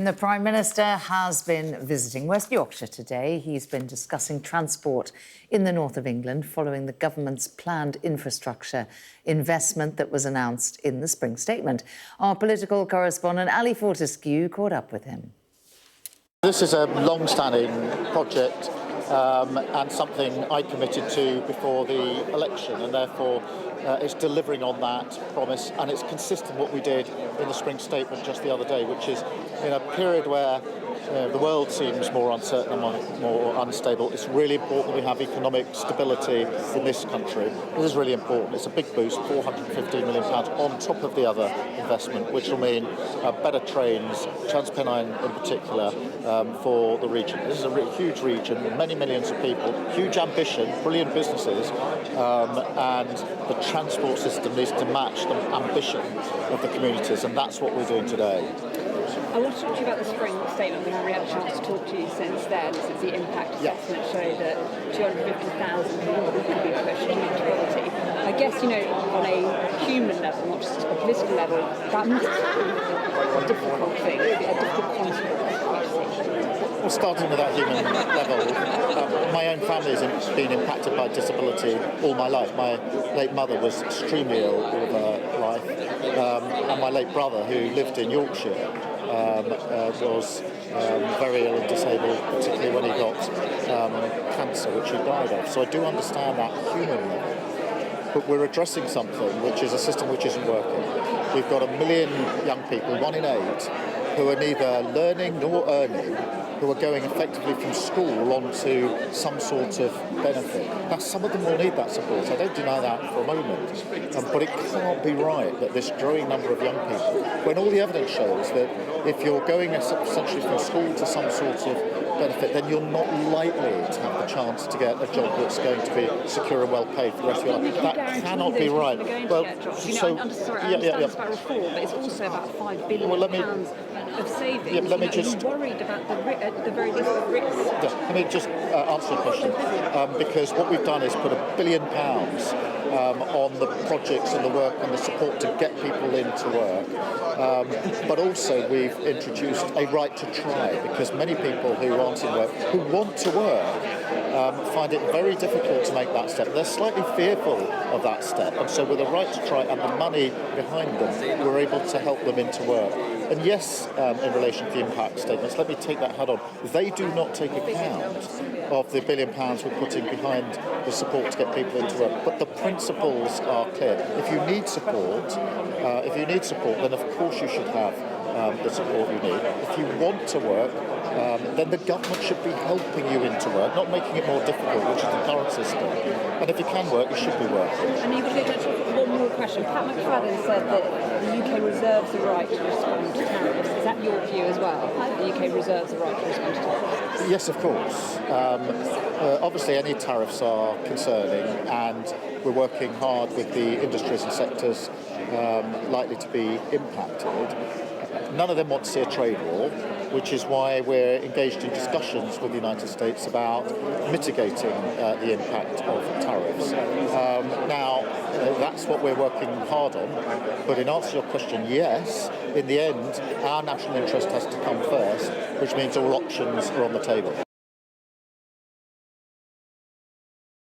The Prime Minister has been visiting West Yorkshire today. He's been discussing transport in the north of England following the government's planned infrastructure investment that was announced in the spring statement. Our political correspondent Ali Fortescue caught up with him. This is a long-standing project and something I committed to before the election, and therefore it's delivering on that promise, and it's consistent with what we did in the spring statement just the other day, which is in a period where the world seems more uncertain and more unstable. It's really important we have economic stability in this country. This is really important. It's a big boost, £415 million on top of the other investment, which will mean better trains, Transpennine in particular, for the region. This is a huge region, many millions of people, huge ambition, brilliant businesses, and the transport system needs to match the ambition of the communities, and that's what we're doing today. I want to talk to you about the spring statement. We haven't had a chance to talk to you since then, since the impact assessment showed that 250,000 people could be pushed into poverty. I guess, on a human level, not just a political level, that must be a difficult thing, a difficult concept. Well, starting with that human level, my own family has been impacted by disability all my life. My late mother was extremely ill all of her life, and my late brother, who lived in Yorkshire, was very ill and disabled, particularly when he got cancer, which he died of. So I do understand that human level. But we're addressing something which is a system which isn't working. We've got 1 million young people, 1 in 8, who are neither learning nor earning, who are going effectively from school onto some sort of benefit. Now, some of them will need that support. I don't deny that for a moment. But it can't be right that this growing number of young people, when all the evidence shows that if you're going essentially from school to some sort of benefit, then you're not likely to have the chance to get a job that's going to be secure and well paid for the rest of your life. That cannot be right. Well, I understand it's about reform, but it's also about £5 billion of savings. Yeah, let me just worried about at the very least the risks. Yeah, let me just answer the question, because what we've done is put £1 billion on the projects and the work and the support to get people into work, but also we've introduced a right to try, because many people who aren't in work, who want to work, find it very difficult to make that step. They're slightly fearful of that step, and so with a right to try and the money behind them, we're able to help them into work. And yes, in relation to the impact statements, let me take that head on. They do not take account of the £1 billion we're putting behind the support to get people into work. But the principles are clear. If you need support, then of course you should have the support you need. If you want to work, then the government should be helping you into work, not making it more difficult, which is the current system. And if you can work, you should be working. And you've got one more question. Pat McFadden said that the UK reserves the right to respond to tariffs. Is that your view as well? The UK reserves the right to respond to tariffs? Yes, of course. Obviously, any tariffs are concerning, and we're working hard with the industries and sectors likely to be impacted. None of them want to see a trade war, which is why we're engaged in discussions with the United States about mitigating the impact of tariffs. Now, that's what we're working hard on, but in answer to your question, yes, in the end, our national interest has to come first, which means all options are on the table.